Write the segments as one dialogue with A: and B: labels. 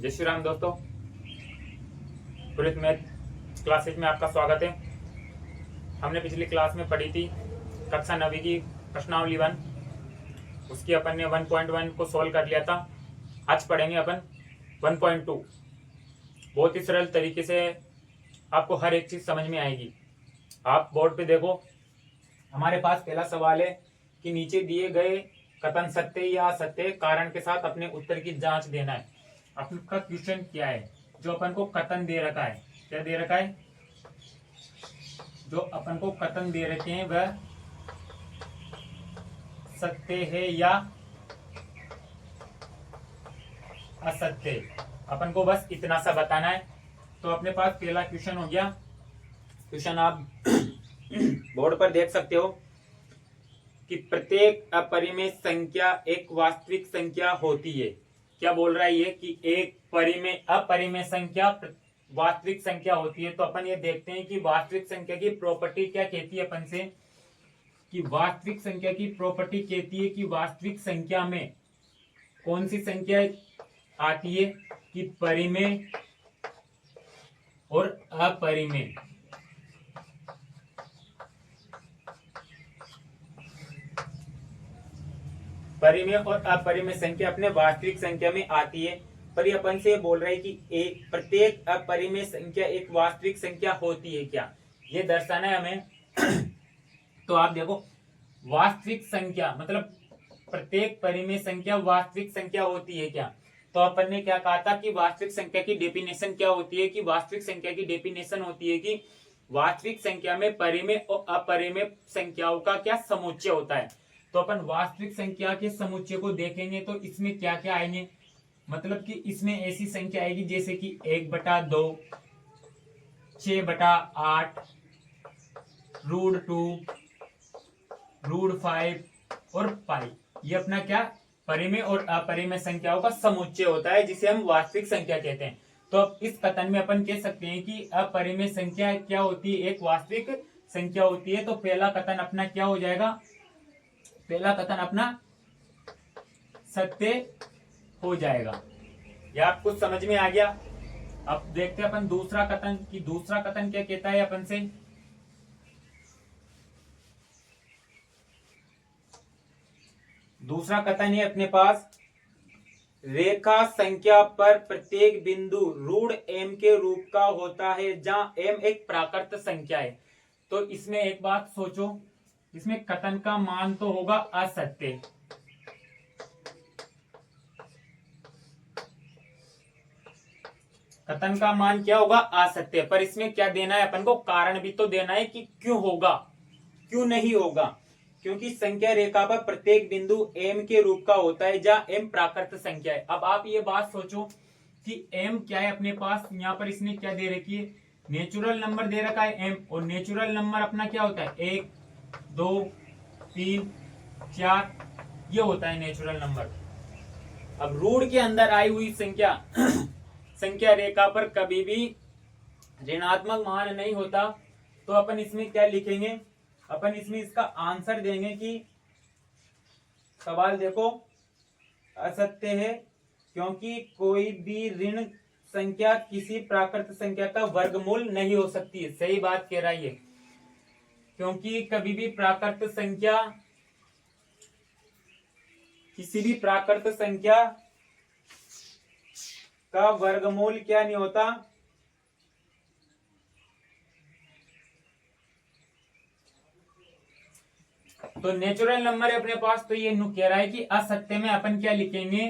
A: जय श्री राम दोस्तों, police math classes में आपका स्वागत है। हमने पिछली क्लास में पढ़ी थी कक्षा 9वीं की प्रश्नावली 1, उसकी अपन ने 1.1 को सॉल्व कर लिया था। आज पढ़ेंगे अपन 1.2। बहुत ही सरल तरीके से आपको हर एक चीज समझ में आएगी। आप बोर्ड पे देखो, हमारे पास पहला सवाल है कि नीचे दिए गए कथन सत्य या असत्य कारण के साथ अपने उत्तर की जांच देना है। आपका क्वेश्चन क्या है? जो अपन को कथन दे रखा है, क्या दे रखा है? जो अपन को कथन दे रखे हैं वह सत्य है या असत्य। अपन को बस इतना सा बताना है। तो अपने पास पहला क्वेश्चन हो गया। क्वेश्चन आप बोर्ड पर देख सकते हो कि प्रत्येक अपरिमेय संख्या एक वास्तविक संख्या होती है। क्या बोल रहा है ये कि एक अपरिमेय संख्या वास्तविक संख्या होती है। तो अपन ये देखते हैं कि वास्तविक संख्या की प्रॉपर्टी क्या कहती है अपन से, कि वास्तविक संख्या की प्रॉपर्टी कहती है कि वास्तविक संख्या में कौन सी संख्या आती है कि परिमेय और अपरिमेय। परिमेय और अपरिमेय संख्या अपने वास्तविक संख्या में आती है। पर ये अपन से बोल रहे हैं कि प्रत्येक अपरिमेय संख्या एक वास्तविक संख्या होती है। क्या ये दर्शाना है हमें। तो आप देखो, वास्तविक संख्या मतलब प्रत्येक परिमेय संख्या वास्तविक संख्या होती है क्या। तो अपन ने क्या कहा था कि वास्तविक संख्या की डेफिनेशन क्या होती है, कि वास्तविक संख्या की डेफिनेशन होती है कि वास्तविक संख्या में परिमेय और अपरिमेय संख्याओं का क्या समुच्चय होता है। तो अपन वास्तविक संख्या के समुच्चय को देखेंगे तो इसमें क्या क्या आएंगे, मतलब कि इसमें ऐसी संख्या आएगी जैसे कि 1/2, 6/8, √2, √5 और पाई। ये अपना क्या परिमेय और अपरिमेय संख्याओं का समुच्चय होता है, जिसे हम वास्तविक संख्या कहते हैं। तो अब इस कथन में अपन कह सकते हैं कि अपरिमेय संख्या क्या होती है, एक वास्तविक संख्या होती है। तो पहला कथन अपना क्या हो जाएगा, पहला कथन अपना सत्य हो जाएगा। या आपको समझ में आ गया। अब देखते हैं अपन दूसरा कथन, कि दूसरा कथन क्या कहता है अपन से। दूसरा कथन है अपने पास, रेखा संख्या पर प्रत्येक बिंदु √m के रूप का होता है जहां m एक प्राकृत संख्या है। तो इसमें एक बात सोचो, इसमें कथन का मान तो होगा असत्य। कथन का मान क्या होगा, असत्य। पर इसमें क्या देना है अपन को, कारण भी तो देना है कि क्यों होगा, क्यों नहीं होगा। क्योंकि संख्या रेखा पर प्रत्येक बिंदु m के रूप का होता है जहां m प्राकृत संख्या है। अब आप ये बात सोचो कि m क्या है अपने पास, यहाँ पर इसने क्या दे रखी है, नेचुरल नंबर दे रखा है m। और नेचुरल नंबर अपना क्या होता है, 1, 2, 3, 4, ये होता है नेचुरल नंबर। अब रूट के अंदर आई हुई संख्या संख्या रेखा पर कभी भी ऋणात्मक मान नहीं होता। तो अपन इसमें क्या लिखेंगे, अपन इसमें इसका आंसर देंगे कि सवाल देखो, असत्य है क्योंकि कोई भी ऋण संख्या किसी प्राकृत संख्या का वर्गमूल नहीं हो सकती है। सही बात कह रहा है ये, क्योंकि कभी भी प्राकृत संख्या किसी भी प्राकृत संख्या का वर्गमूल क्या नहीं होता, तो नेचुरल नंबर है अपने पास। तो ये नु कह रहा है कि असत्य में अपन क्या लिखेंगे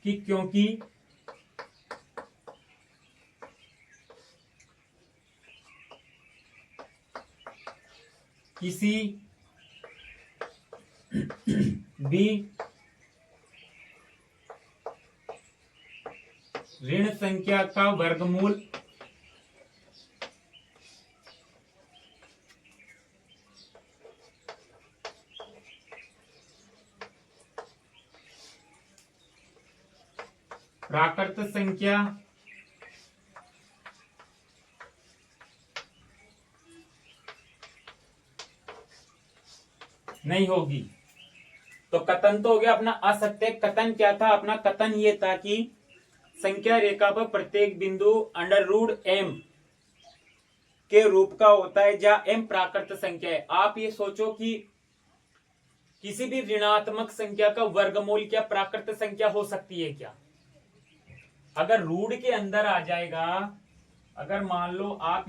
A: कि क्योंकि किसी भी ऋण संख्या का वर्गमूल प्राकृत संख्या नहीं होगी। तो कथन तो हो गया अपना असत्य। कथन क्या था अपना, कथन ये था कि संख्या रेखा पर प्रत्येक बिंदु अंडर रूट m के रूप का होता है जहां m प्राकृत संख्या है। आप ये सोचो कि किसी भी ऋणात्मक संख्या का वर्गमूल क्या प्राकृत संख्या हो सकती है क्या? अगर रूट के अंदर आ जाएगा, अगर मान लो आप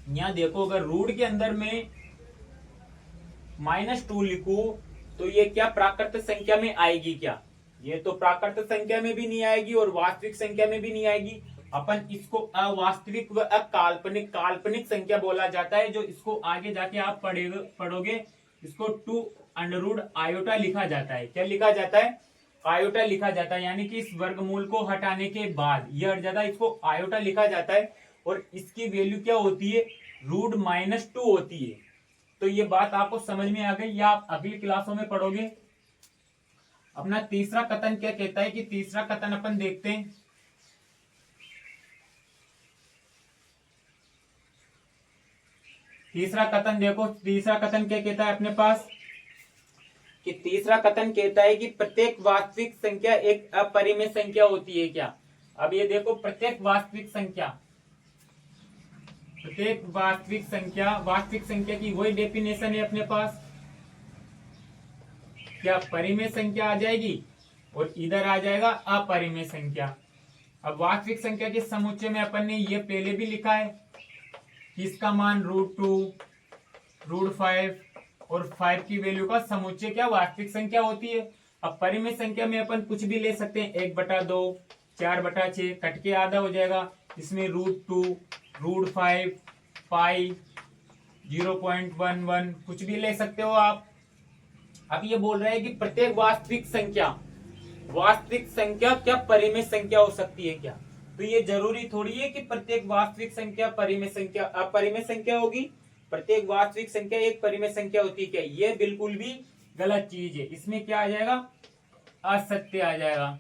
A: यहां देखो, अगर रूट के अंदर में -2 लिखूं तो ये क्या प्राकृत संख्या में आएगी क्या? ये तो प्राकृत संख्या में भी नहीं आएगी और वास्तविक संख्या में भी नहीं आएगी। अपन इसको अवास्तविक व काल्पनिक काल्पनिक संख्या बोला जाता है, जो इसको आगे जाके आप पढ़ोगे इसको 2 आयोटा लिखा जाता है। क्या लिखा जाता है? आयोटा लिखा जाता है, यानी कि इस वर्गमूल को हटाने के बाद यह हट जाता है, इसको आयोटा लिखा जाता है और इसकी वैल्यू क्या होती है? √-2 होती है। तो ये बात आपको समझ में आ गई या आप अगली क्लासों में पढ़ोगे। अपना तीसरा कथन क्या कहता है कि तीसरा कथन अपन देखते हैं। तीसरा कथन देखो, तीसरा कथन क्या कहता है अपने पास कि तीसरा कथन कहता है कि प्रत्येक वास्तविक संख्या एक अपरिमेय संख्या होती है क्या? अब ये देखो, प्रत्येक वास्तविक संख्या की वही डेफिनेशन है अपने पास। क्या परिमेय संख्या आ जाएगी और इधर आ जाएगा अपरिमेय संख्या। अब वास्तविक संख्या के समुच्चय में अपन ने ये पहले भी लिखा है कि इसका मान √2, √5 और 5 की वैल्यू का समुच्चय क्या वास्तविक संख्या होती है। अब परिमेय संख्या में अपन कुछ भी ले सकते हैं, 1/2, 4/6, कट के आधा हो जाएगा। इसमें √2, √5, पाई, 0.11 कुछ भी ले सकते हो आप। अब ये बोल रहे हैं कि प्रत्येक वास्तविक संख्या क्या परिमेय संख्या हो सकती है क्या? तो ये जरूरी थोड़ी है कि प्रत्येक वास्तविक संख्या परिमेय संख्या अपरिमेय संख्या होगी। प्रत्येक वास्तविक संख्या एक परिमेय संख्या होती है क्या? ये बिल्कुल भी गलत चीज है। इसमें क्या आ जाएगा? असत्य आ जाएगा।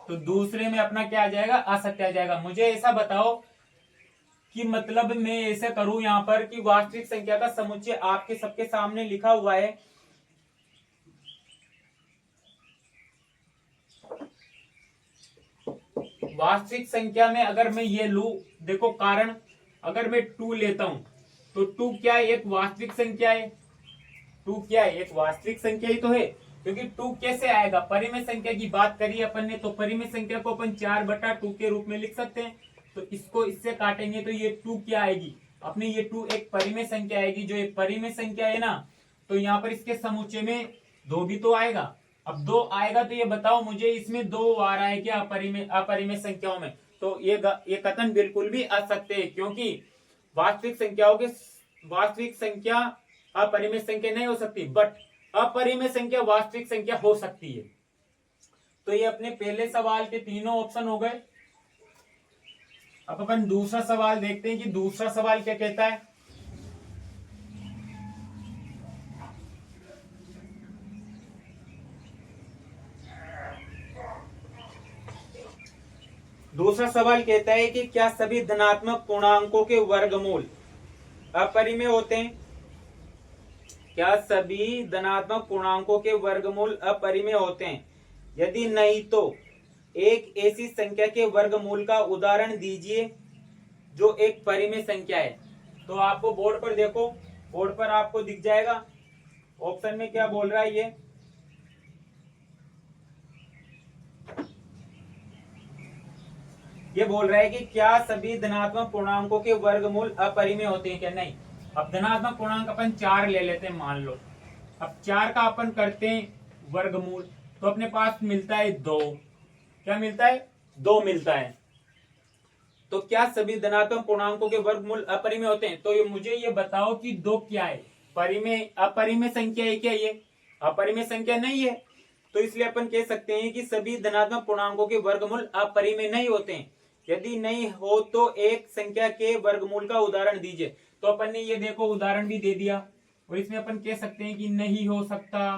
A: तो दूसरे में अपना क्या आ जाएगा? असत्य आ जाएगा। मुझे ऐसा बताओ कि मतलब मैं ऐसे करूं यहां पर कि वास्तविक संख्या का समुच्चय आपके सबके सामने लिखा हुआ है। वास्तविक संख्या में अगर मैं ये लू, देखो कारण, अगर मैं 2 लेता हूं तो 2 क्या है? एक वास्तविक संख्या है। 2 क्या है? एक वास्तविक संख्या ही तो है, क्योंकि 2 कैसे आएगा? परिमेय संख्या की बात करी अपन ने, तो परिमेय संख्या को अपन 4/2 के रूप में लिख सकते हैं। तो इसको इससे काटेंगे तो ये 2 क्या आएगी अपने? ये 2 एक परिमेय संख्या आएगी। जो एक परिमेय संख्या है ना, तो यहाँ पर इसके समुच्चय में 2 भी तो आएगा। अब 2 आएगा तो ये बताओ मुझे, इसमें 2 आ रहा है क्या अपरिमेय संख्याओं में? तो ये कथन बिल्कुल भी असत्य है, क्योंकि वास्तविक संख्या अपरिमेय संख्या नहीं हो सकती, बट अपरिमेय संख्या वास्तविक संख्या हो सकती है। तो ये अपने पहले सवाल के तीनों ऑप्शन हो गए। अब अपन दूसरा सवाल देखते हैं कि दूसरा सवाल क्या कहता है। दूसरा सवाल कहता है कि क्या सभी धनात्मक पूर्णांकों के वर्गमूल अपरिमेय होते हैं? क्या सभी धनात्मक पूर्णांकों के वर्गमूल अपरिमेय होते हैं? यदि नहीं तो एक ऐसी संख्या के वर्गमूल का उदाहरण दीजिए जो एक परिमेय संख्या है। तो आपको बोर्ड पर देखो, बोर्ड पर आपको दिख जाएगा ऑप्शन में क्या बोल रहा है। ये बोल रहा है कि क्या सभी धनात्मक पूर्णांकों के वर्गमूल अपरिमेय होते हैं क्या? नहीं। अब धनात्मक पूर्णांक अपन 4 ले लेते हैं मान लो। अब 4 का अपन करते हैं वर्गमूल, तो अपने पास मिलता है 2। क्या मिलता है? 2 मिलता है। तो क्या सभी धनात्मक पूर्णांकों के वर्गमूल अपरिमेय होते हैं? तो मुझे ये बताओ कि 2 क्या है? अपरिमेय संख्या है क्या? ये अपरिमेय संख्या नहीं है। तो इसलिए अपन कह सकते हैं कि सभी धनात्मक पूर्णांकों के वर्गमूल अपरिमेय नहीं होते हैं। यदि नहीं हो तो एक संख्या के वर्गमूल का उदाहरण दीजिए। तो अपन ने ये देखो उदाहरण भी दे दिया, और इसमें अपन कह सकते हैं कि नहीं हो सकता।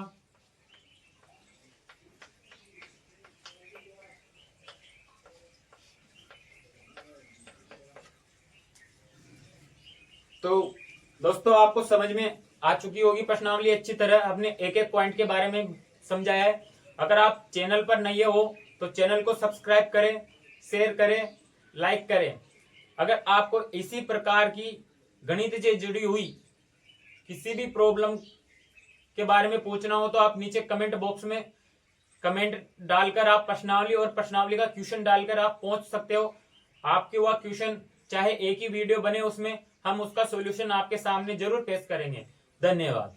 A: तो दोस्तों आपको समझ में आ चुकी होगी प्रश्नावली अच्छी तरह। अपने एक एक पॉइंट के बारे में समझाया है। अगर आप चैनल पर नए हो तो चैनल को सब्सक्राइब करें, शेयर करें, लाइक करें। अगर आपको इसी प्रकार की गणित से जुड़ी हुई किसी भी प्रॉब्लम के बारे में पूछना हो तो आप नीचे कमेंट बॉक्स में कमेंट डालकर आप प्रश्नावली और प्रश्नावली का क्वेश्चन डालकर आप पहुंच सकते हो। आपके वह क्वेश्चन चाहे एक ही वीडियो बने उसमें हम उसका सॉल्यूशन आपके सामने जरूर पेश करेंगे। धन्यवाद।